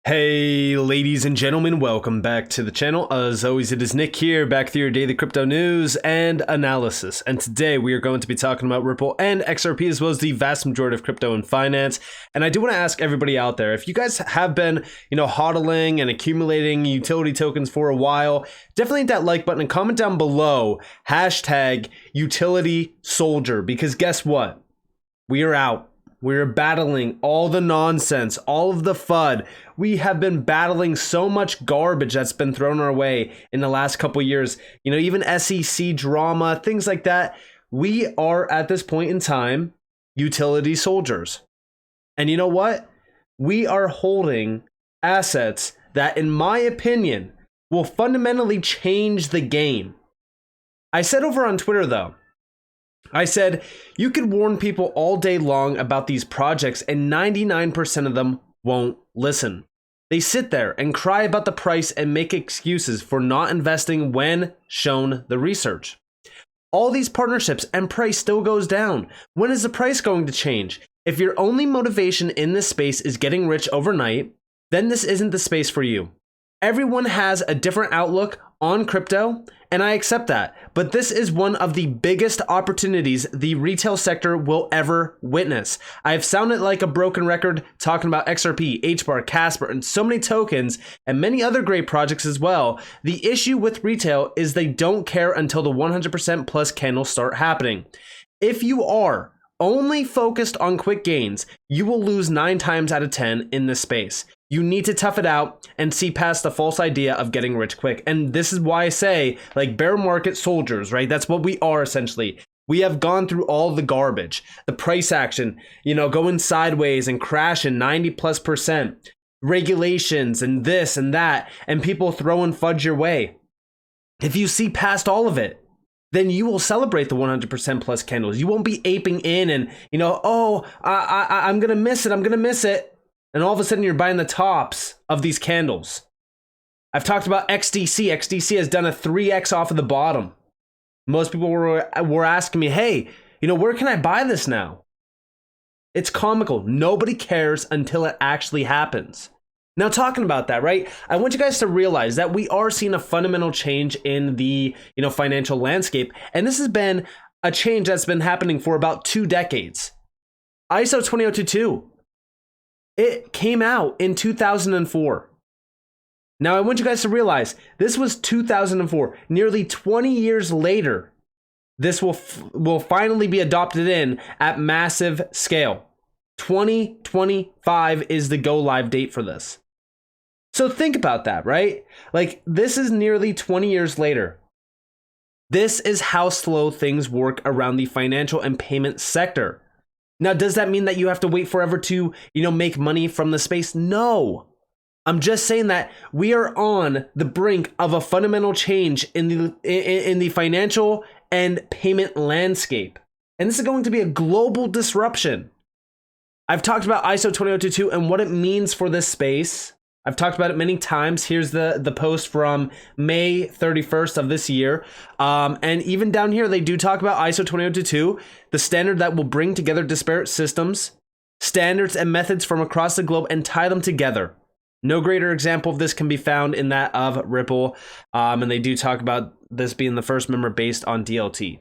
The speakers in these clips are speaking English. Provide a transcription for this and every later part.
Hey ladies and gentlemen, welcome back to the channel. As always, it is Nick here, back with your daily crypto news and analysis. And today we are going to be talking about Ripple and XRP, as well as the vast majority of crypto and finance. And I do want to ask everybody out there, if you guys have been, hodling and accumulating utility tokens for a while, definitely hit that like button and comment down below, hashtag utility soldier, because guess what? We are out. We're battling all the nonsense, all of the FUD. We have been battling so much garbage that's been thrown our way in the last couple years. Even SEC drama, things like that. We are at this point in time utility soldiers. And you know what? We are holding assets that, in my opinion, will fundamentally change the game. I said over on Twitter, though, I said, you could warn people all day long about these projects and 99% of them won't listen. They sit there and cry about the price and make excuses for not investing when shown the research. All these partnerships and price still goes down. When is the price going to change? If your only motivation in this space is getting rich overnight, then this isn't the space for you. Everyone has a different outlook on crypto, and I accept that. But this is one of the biggest opportunities the retail sector will ever witness. I've sounded like a broken record talking about XRP, HBAR, Casper, and so many tokens, and many other great projects as well. The issue with retail is they don't care until the 100% plus candles start happening. If you are only focused on quick gains, you will lose 9 times out of 10 in this space. You need to tough it out and see past the false idea of getting rich quick. And this is why I say, like, bear market soldiers, right? That's what we are essentially. We have gone through all the garbage, the price action, going sideways and crashing 90+%, regulations and this and that, and people throwing fudge your way. If you see past all of it, then you will celebrate the 100% plus candles. You won't be aping in and, I'm going to miss it. I'm going to miss it. And all of a sudden you're buying the tops of these candles. I've talked about XDC. XDC has done a 3x off of the bottom. Most people were asking me, hey, where can I buy this now? It's comical. Nobody cares until it actually happens. Now, talking about that, right? I want you guys to realize that we are seeing a fundamental change in the, financial landscape. And this has been a change that's been happening for about 2 decades. ISO 20022. It came out in 2004. Now, I want you guys to realize this was 2004. Nearly 20 years later, this will finally be adopted in at massive scale. 2025 is the go live date for this. So think about that, right? Like, this is nearly 20 years later. This is how slow things work around the financial and payment sector. Now, does that mean that you have to wait forever to, make money from the space? No. I'm just saying that we are on the brink of a fundamental change in the financial and payment landscape. And this is going to be a global disruption. I've talked about ISO 20022 and what it means for this space. I've talked about it many times. Here's the post from May 31st of this year. And even down here, they do talk about ISO 20022, the standard that will bring together disparate systems, standards, and methods from across the globe and tie them together. No greater example of this can be found in that of Ripple. And they do talk about this being the first member based on DLT.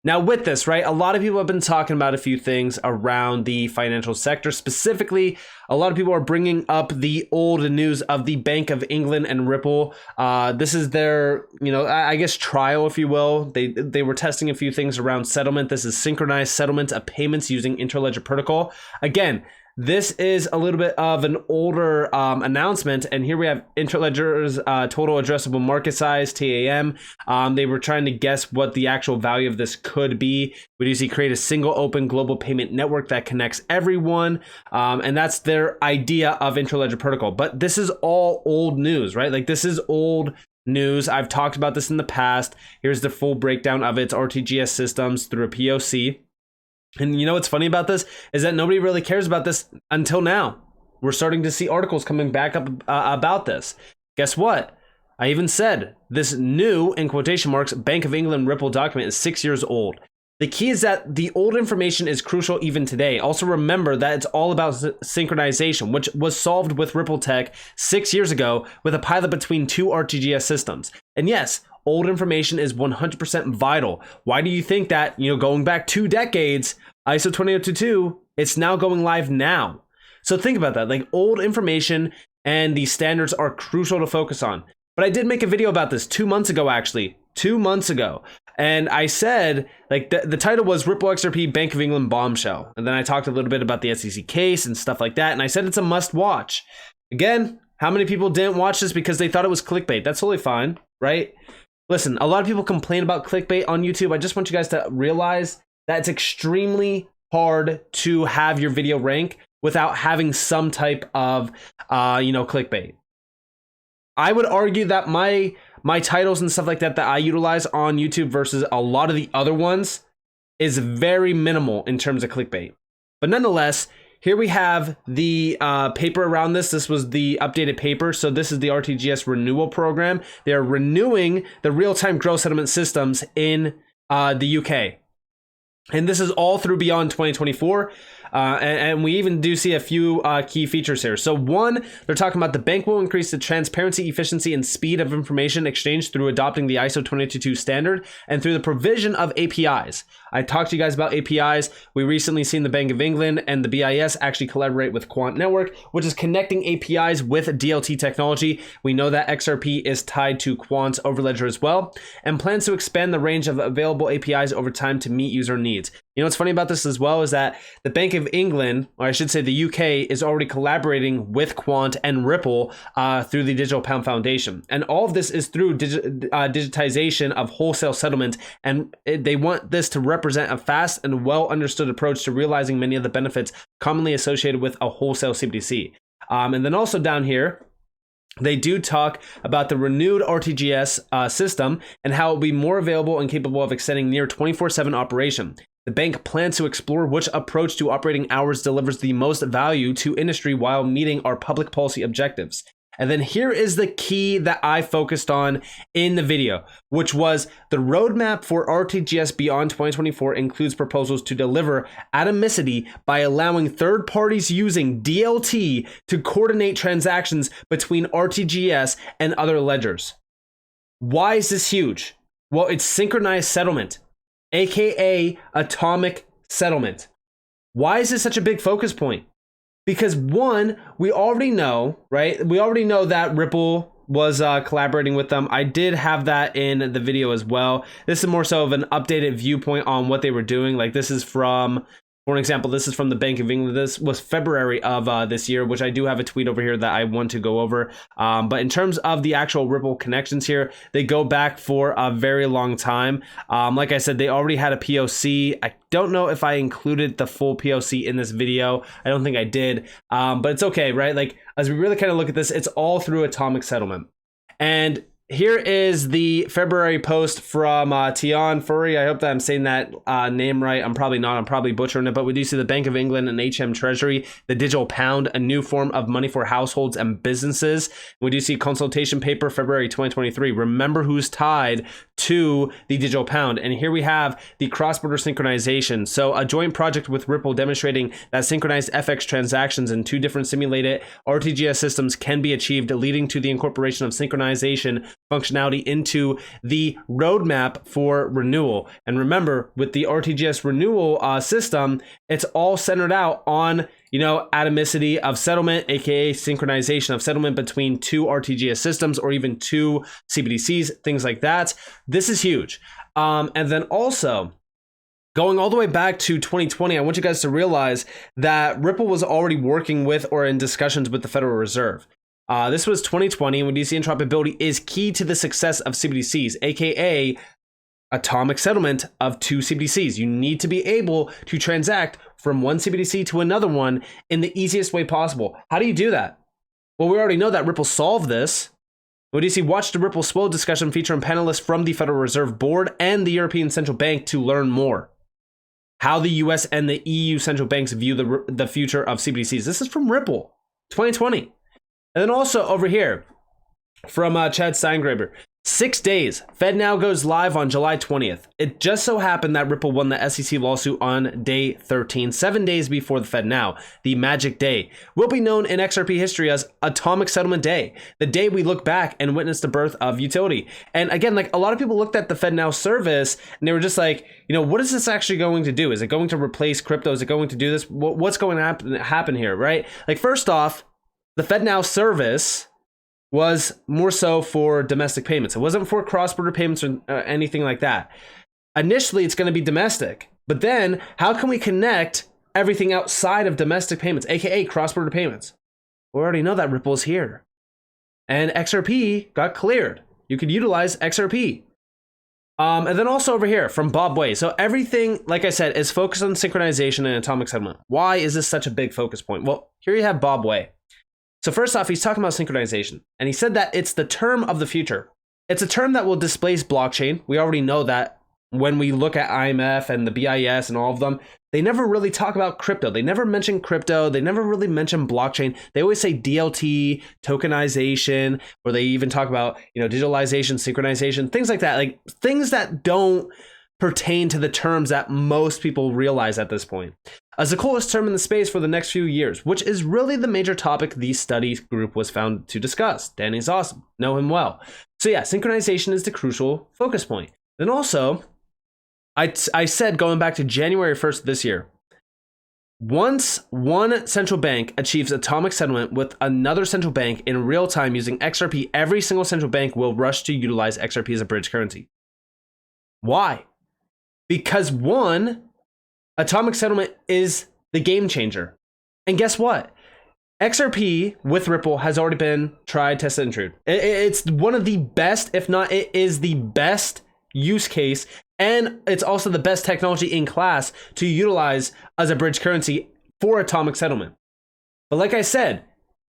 Now, with this, right, a lot of people have been talking about a few things around the financial sector. Specifically, a lot of people are bringing up the old news of the Bank of England and Ripple. This is their, I guess, trial, if you will. They were testing a few things around settlement. This is synchronized settlement of payments using Interledger Protocol. Again, this is a little bit of an older announcement, and here we have Interledger's total addressable market size, TAM. They were trying to guess what the actual value of this could be. We do see create a single open global payment network that connects everyone, and that's their idea of Interledger Protocol. But this is all old news, right? Like, this is old news. I've talked about this in the past. Here's the full breakdown of its RTGS systems through a POC. And what's funny about this is that nobody really cares about this until now. We're starting to see articles coming back up about this. Guess what? I even said this new, in quotation marks, Bank of England Ripple document is 6 years old. The key is that the old information is crucial even today. Also remember that it's all about synchronization, which was solved with Ripple Tech 6 years ago with a pilot between two RTGS systems. And yes, old information is 100% vital. Why do you think that, going back 2 decades, ISO 20022, it's now going live now? So think about that. Like, old information and these standards are crucial to focus on. But I did make a video about this 2 months ago, actually. 2 months ago. And I said, like, the title was Ripple XRP Bank of England Bombshell. And then I talked a little bit about the SEC case and stuff like that. And I said it's a must watch. Again, how many people didn't watch this because they thought it was clickbait? That's totally fine, right? Listen, a lot of people complain about clickbait on YouTube. I just want you guys to realize that it's extremely hard to have your video rank without having some type of, clickbait. I would argue that my titles and stuff like that I utilize on YouTube versus a lot of the other ones is very minimal in terms of clickbait. But nonetheless, here we have the paper around this. This was the updated paper. So this is the RTGS renewal program. They are renewing the real-time growth settlement systems in the UK. And this is all through beyond 2024. And we even do see a few key features here. So one, they're talking about the bank will increase the transparency, efficiency, and speed of information exchange through adopting the ISO 20022 standard and through the provision of APIs. I talked to you guys about APIs. We recently seen the Bank of England and the BIS actually collaborate with Quant Network, which is connecting APIs with DLT technology. We know that XRP is tied to Quant's Overledger as well, and plans to expand the range of available APIs over time to meet user needs. You know what's funny about this as well is that the Bank of England, or I should say the UK, is already collaborating with Quant and Ripple through the Digital Pound Foundation. And all of this is through digitization of wholesale settlement. And they want this to represent a fast and well understood approach to realizing many of the benefits commonly associated with a wholesale CBDC. And then also down here, they do talk about the renewed RTGS system and how it will be more available and capable of extending near 24/7 operation. The bank plans to explore which approach to operating hours delivers the most value to industry while meeting our public policy objectives. And then here is the key that I focused on in the video, which was the roadmap for RTGS beyond 2024 includes proposals to deliver atomicity by allowing third parties using DLT to coordinate transactions between RTGS and other ledgers. Why is this huge? Well, it's synchronized settlement, aka atomic settlement. Why is this such a big focus point? Because one, we already know, right? We already know that Ripple was collaborating with them. I did have that in the video as well. This is more so of an updated viewpoint on what they were doing. Like, this is from, for an example, this is from the Bank of England. This was February of this year, which I do have a tweet over here that I want to go over. But in terms of the actual Ripple connections here, they go back for a very long time. Like I said, they already had a POC. I don't know if I included the full POC in this video. I don't think I did, but it's okay, right? Like, as we really kind of look at this, it's all through atomic settlement. And here is the February post from Tian Furry. I hope that I'm saying that name right. I'm probably not. I'm probably butchering it. But we do see the Bank of England and HM Treasury, the digital pound, a new form of money for households and businesses. We do see consultation paper February 2023. Remember who's tied to the digital pound. And here we have the cross-border synchronization. So a joint project with Ripple demonstrating that synchronized FX transactions in two different simulated RTGS systems can be achieved, leading to the incorporation of synchronization functionality into the roadmap for renewal. And remember, with the RTGS renewal system, it's all centered out on, atomicity of settlement, aka synchronization of settlement between two RTGS systems or even two CBDCs, things like that. This is huge. And then also, going all the way back to 2020, I want you guys to realize that Ripple was already working with or in discussions with the Federal Reserve. This was 2020, and when DC interoperability is key to the success of CBDCs, aka atomic settlement of two CBDCs. You need to be able to transact from one CBDC to another one in the easiest way possible. How do you do that? Well, we already know that Ripple solved this. When DC watched the Ripple SWO discussion featuring panelists from the Federal Reserve Board and the European Central Bank to learn more. How the US and the EU central banks view the future of CBDCs. This is from Ripple, 2020. And then also over here, from Chad Steingraber, 6 days. FedNow goes live on July 20th. It just so happened that Ripple won the SEC lawsuit on day 13, 7 days before the FedNow. The magic day will be known in XRP history as Atomic Settlement Day, the day we look back and witness the birth of utility. And again, like a lot of people looked at the FedNow service and they were just like, you know, what is this actually going to do? Is it going to replace crypto? Is it going to do this? What's going to happen here, right? Like first off, the FedNow service was more so for domestic payments. It wasn't for cross-border payments or anything like that. Initially, it's going to be domestic, but then how can we connect everything outside of domestic payments, aka cross-border payments? We already know that Ripple is here, and XRP got cleared. You could utilize XRP. And then also over here from Bob Way. So everything, like I said, is focused on synchronization and atomic settlement. Why is this such a big focus point? Well, here you have Bob Way. So first off, he's talking about synchronization, and he said that it's the term of the future. It's a term that will displace blockchain. We already know that when we look at IMF and the BIS and all of them, they never really talk about crypto. They never mention crypto. They never really mention blockchain. They always say DLT, tokenization, or they even talk about, you know, digitalization, synchronization, things like that, like things that don't pertain to the terms that most people realize at this point. As the coolest term in the space for the next few years, which is really the major topic the study group was found to discuss. Danny's awesome, know him well. So yeah, synchronization is the crucial focus point. Then also, I said going back to January 1st this year, once one central bank achieves atomic settlement with another central bank in real time using XRP, every single central bank will rush to utilize XRP as a bridge currency. Why? Because one, atomic settlement is the game changer. And guess what? XRP with Ripple has already been tried, tested, and true. It's one of the best, if not it is the best use case. And it's also the best technology in class to utilize as a bridge currency for atomic settlement. But like I said,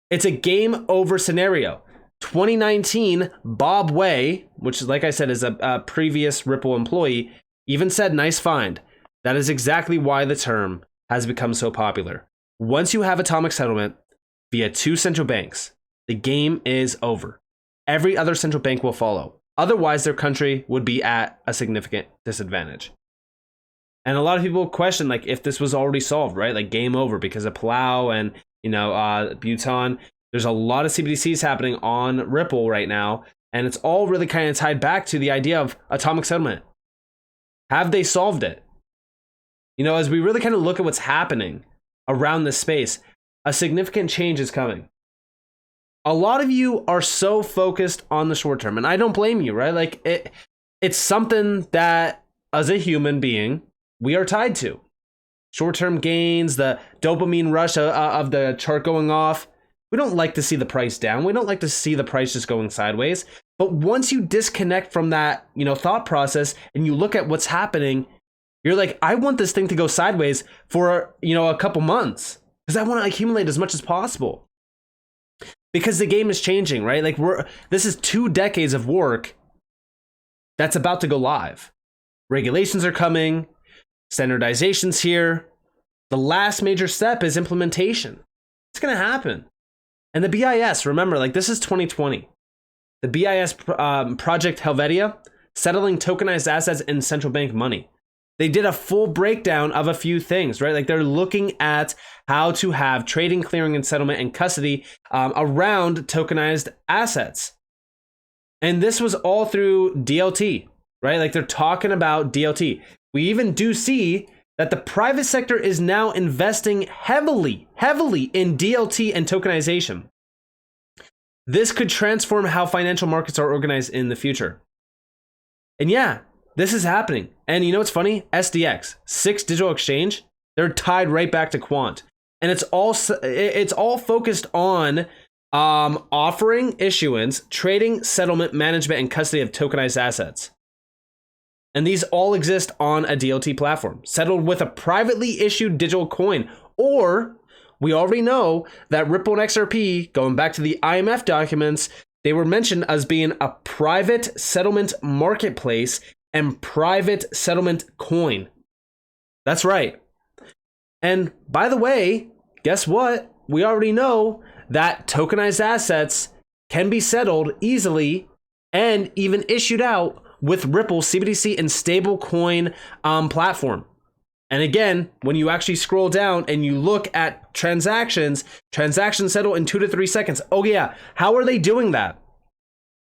it's a game over scenario. 2019, Bob Way, which like I said is a previous Ripple employee, even said, nice find. That is exactly why the term has become so popular. Once you have atomic settlement via two central banks, the game is over. Every other central bank will follow. Otherwise, their country would be at a significant disadvantage. And a lot of people question, like, if this was already solved, right? Like, game over because of Palau and, you know, Bhutan. There's a lot of CBDCs happening on Ripple right now, and it's all really kind of tied back to the idea of atomic settlement. Have they solved it? You know, as we really kind of look at what's happening around this space, a significant change is coming. A lot of you are so focused on the short term, and I don't blame you, right? Like it's something that as a human being, we are tied to. Short-term gains, the dopamine rush of the chart going off. We don't like to see the price down. We don't like to see the price just going sideways. But once you disconnect from that, you know, thought process and you look at what's happening, you're like, I want this thing to go sideways for, you know, a couple months because I want to accumulate as much as possible. Because the game is changing, right? Like this is 2 decades of work that's about to go live. Regulations are coming, standardization's here. The last major step is implementation. It's going to happen. And the BIS, remember, like this is 2020. The BIS Project Helvetia, settling tokenized assets in central bank money. They did a full breakdown of a few things, right? Like they're looking at how to have trading, clearing, and settlement and custody around tokenized assets. And this was all through DLT, right? Like they're talking about DLT. We even do see that the private sector is now investing heavily in DLT and tokenization. This could transform how financial markets are organized in the future. And yeah, this is happening. And you know what's funny? SDX, 6 digital exchange, they're tied right back to quant. And it's all focused on offering issuance, trading, settlement, management, and custody of tokenized assets. And these all exist on a DLT platform, settled with a privately issued digital coin. Or we already know that Ripple and XRP, going back to the IMF documents, they were mentioned as being a private settlement marketplace and private settlement coin. That's right. And by the way, guess what? We already know that tokenized assets can be settled easily and even issued out with Ripple's CBDC and stablecoin platform. And again, when you actually scroll down and you look at transactions settle in 2 to 3 seconds. Oh yeah, how are they doing that?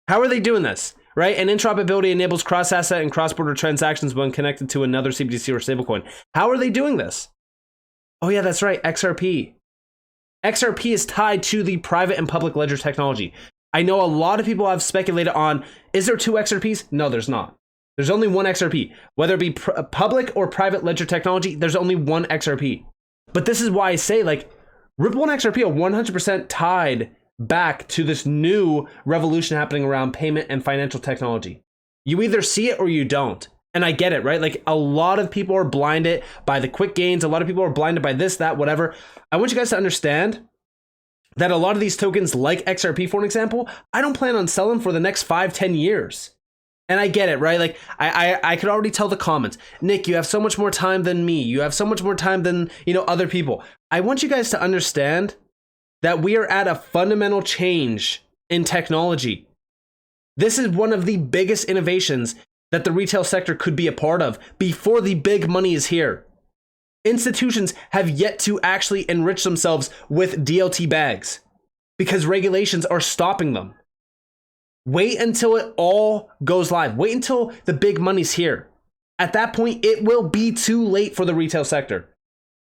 How are they doing this? Right? And interoperability enables cross-asset and cross-border transactions when connected to another CBDC or stablecoin. How are they doing this? Oh yeah, that's right, XRP. XRP is tied to the private and public ledger technology. I know a lot of people have speculated on, is there 2 XRPs? No, there's not. There's only one XRP. Whether it be public or private ledger technology, there's only one XRP. But this is why I say, like, Ripple and XRP are 100% tied back to this new revolution happening around payment and financial technology. You either see it or you don't. And I get it, right? Like, a lot of people are blinded by the quick gains. A lot of people are blinded by this, that, whatever. I want you guys to understand that a lot of these tokens, like XRP, for an example, I don't plan on selling for the next 5-10 years. And I get it, right? Like, I could already tell the comments. Nick, you have so much more time than me. You have so much more time than, other people. I want you guys to understand that we are at a fundamental change in technology. This is one of the biggest innovations that the retail sector could be a part of before the big money is here. Institutions have yet to actually enrich themselves with DLT bags because regulations are stopping them. Wait until it all goes live. Wait until the big money's here. At that point, it will be too late for the retail sector.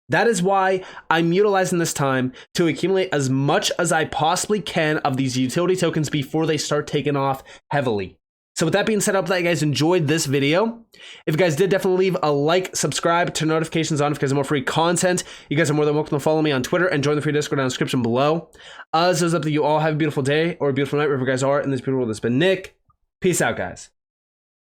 That is why I'm utilizing this time to accumulate as much as I possibly can of these utility tokens before they start taking off heavily. So with that being said, I hope that you guys enjoyed this video. If you guys did, definitely leave a like, subscribe, turn notifications on if you guys have more free content. You guys are more than welcome to follow me on Twitter and join the free Discord down in the description below. As it's up to you all, have a beautiful day or a beautiful night wherever you guys are in this beautiful world. This has been Nick. Peace out, guys.